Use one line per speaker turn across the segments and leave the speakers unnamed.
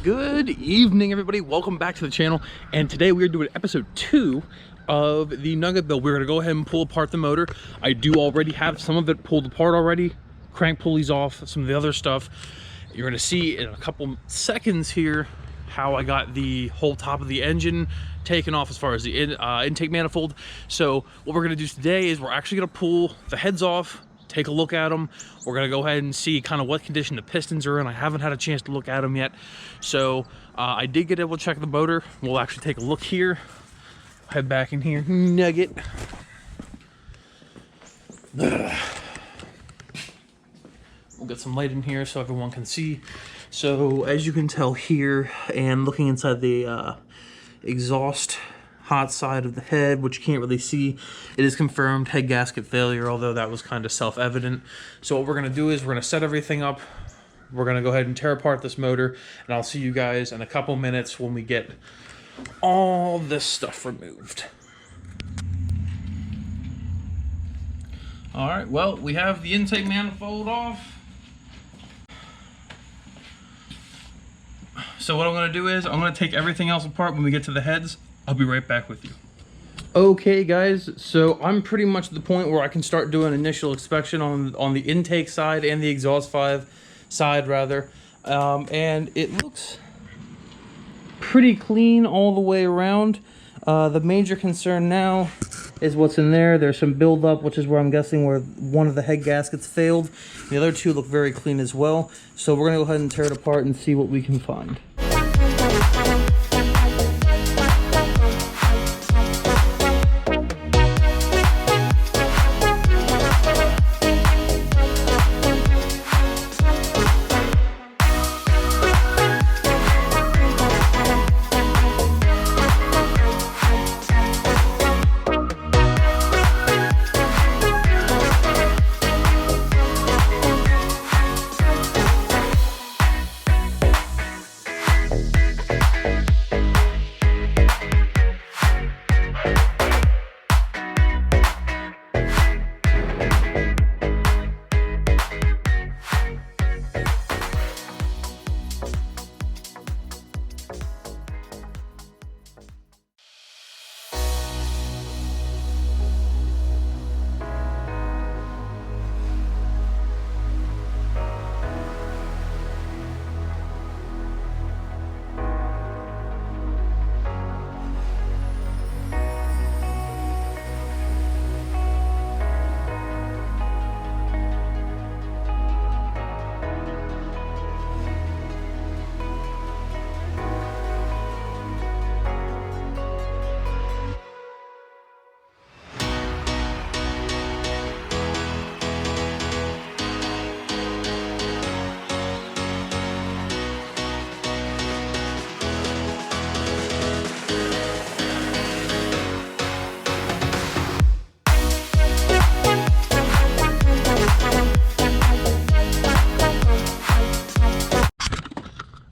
Good evening, everybody. Welcome back to the channel. And today we are doing episode 2 of the Nugget build. We're going to go ahead and pull apart the motor. I do already have some of it pulled apart already. Crank pulleys off, some of the other stuff. You're going to see in a couple seconds here how I got the whole top of the engine taken off as far as the intake manifold. So what we're going to do today is we're actually going to pull the heads off, take a look at them. We're gonna go ahead and see kind of what condition the pistons are in. I haven't had a chance to look at them yet. So I did get able to check the motor. We'll actually take a look here. Head back in here, Nugget. We'll get some light in here so everyone can see. So as you can tell here, and looking inside the exhaust hot side of the head, which you can't really see, it is confirmed head gasket failure, although that was kind of self-evident. So what we're going to do is we're going to set everything up. We're going to go ahead and tear apart this motor, and I'll see you guys in a couple minutes when we get all this stuff removed. All right, well, we have the intake manifold off. So what I'm going to do is I'm going to take everything else apart when we get to the heads. I'll be right back with you. Okay guys, so I'm pretty much at the point where I can start doing initial inspection on the intake side and the exhaust side rather. And it looks pretty clean all the way around. The major concern now is what's in there. There's some buildup, which is where I'm guessing where one of the head gaskets failed. The other two look very clean as well. So we're gonna go ahead and tear it apart and see what we can find.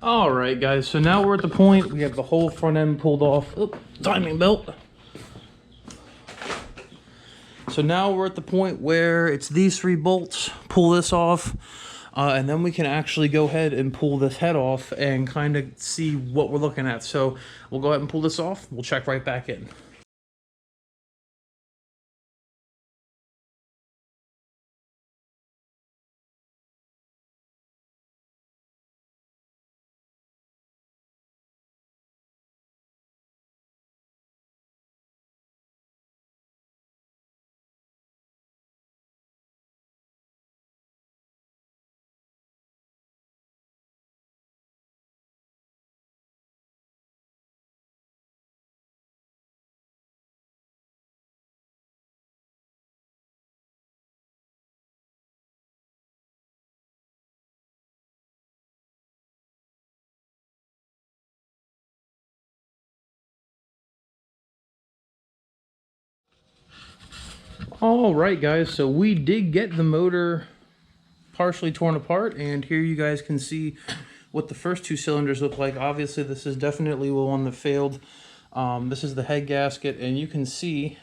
All right, guys, so now we're at the point, we have the whole front end pulled off. Oop, timing belt. So now we're at the point where it's these 3 bolts, pull this off, and then we can actually go ahead and pull this head off and kind of see what we're looking at. So we'll go ahead and pull this off. We'll check right back in. All right, guys, so we did get the motor partially torn apart, and here you guys can see what the first 2 cylinders look like. Obviously, this is definitely the one that failed. This is the head gasket, and you can see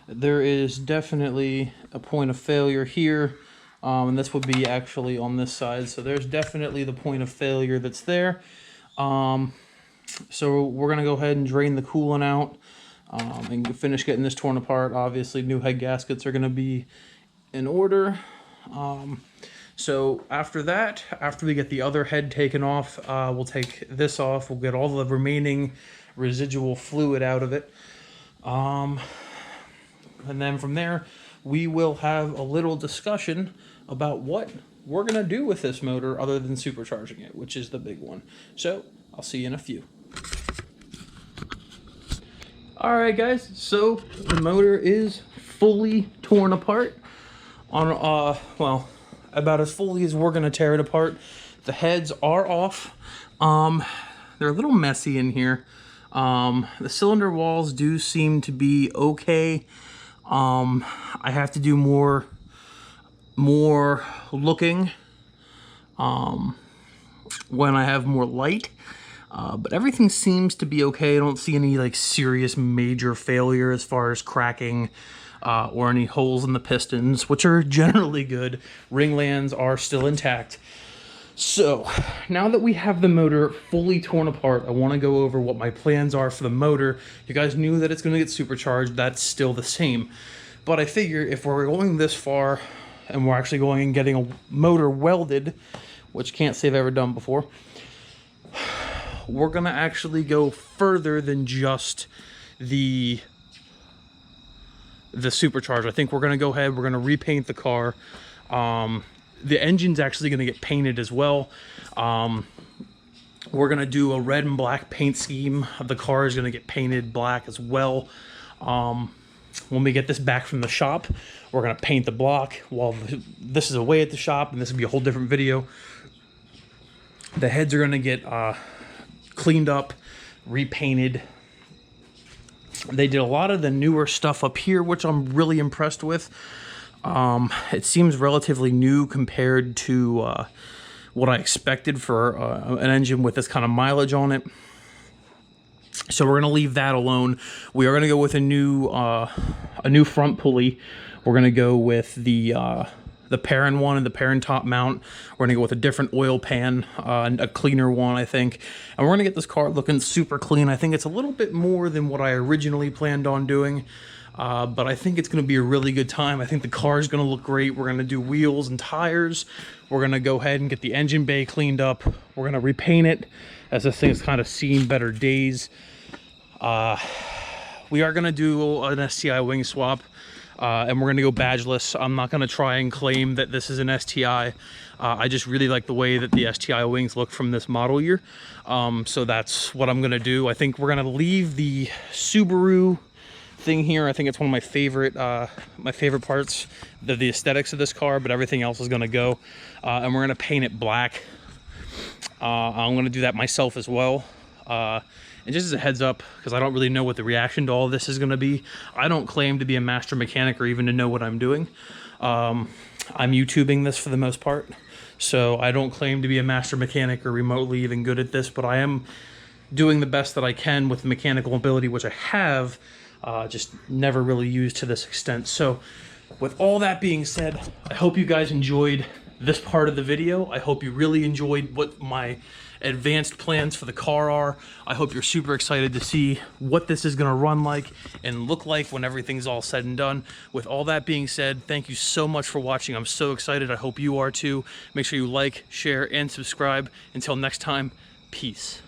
there is definitely a point of failure here. And this would be actually on this side. So there's definitely the point of failure that's there. So we're going to go ahead and drain the coolant out and finish getting this torn apart. Obviously, new head gaskets are going to be in order. So after that, after we get the other head taken off, we'll take this off. We'll get all the remaining residual fluid out of it. And then from there, we will have a little discussion about what we're going to do with this motor other than supercharging it, which is the big one. So I'll see you in a few. All right, guys, so the motor is fully torn apart on, well, about as fully as we're gonna tear it apart. The heads are off. They're a little messy in here. The cylinder walls do seem to be okay. I have to do more looking when I have more light. But everything seems to be okay. I don't see any like serious major failure as far as cracking or any holes in the pistons, which are generally good. Ring lands are still intact. So now that we have the motor fully torn apart, I want to go over what my plans are for the motor. You guys knew that it's going to get supercharged. That's still the same. But I figure if we're going this far and we're actually going and getting a motor welded, which can't say I've ever done before, we're gonna actually go further than just the supercharger. I think we're gonna go ahead, we're gonna repaint the car. The engine's actually gonna get painted as well. We're gonna do a red and black paint scheme. The car is gonna get painted black as well. When we get this back from the shop, we're gonna paint the block while this is away at the shop, and this will be a whole different video. The heads are gonna get cleaned up, repainted. They did a lot of the newer stuff up here, which I'm really impressed with. It seems relatively new compared to what I expected for an engine with this kind of mileage on it. So we're gonna leave that alone. We are gonna go with a new front pulley. We're gonna go with the Perrin one and the Perrin top mount. We're gonna go with a different oil pan, a cleaner one, I think. And we're gonna get this car looking super clean. I think it's a little bit more than what I originally planned on doing, but I think it's gonna be a really good time. I think the car is gonna look great. We're gonna do wheels and tires. We're gonna go ahead and get the engine bay cleaned up. We're gonna repaint it as this thing's kind of seen better days. We are gonna do an STI wing swap. And we're going to go badgeless. I'm not going to try and claim that this is an STI. I just really like the way that the STI wings look from this model year. So that's what I'm going to do. I think we're going to leave the Subaru thing here. I think it's one of my favorite parts, the aesthetics of this car, but everything else is going to go. And we're going to paint it black. I'm going to do that myself as well. And just as a heads up, because I don't really know what the reaction to all of this is going to be, I don't claim to be a master mechanic or even to know what I'm doing. I'm YouTubing this for the most part, so I don't claim to be a master mechanic or remotely even good at this, but I am doing the best that I can with the mechanical ability, which I have, just never really used to this extent. So with all that being said, I hope you guys enjoyed this part of the video. I hope you really enjoyed what my advanced plans for the car are. I hope you're super excited to see what this is going to run like and look like when everything's all said and done. With all that being said, thank you so much for watching. I'm so excited. I hope you are too. Make sure you like, share, and subscribe. Until next time, peace.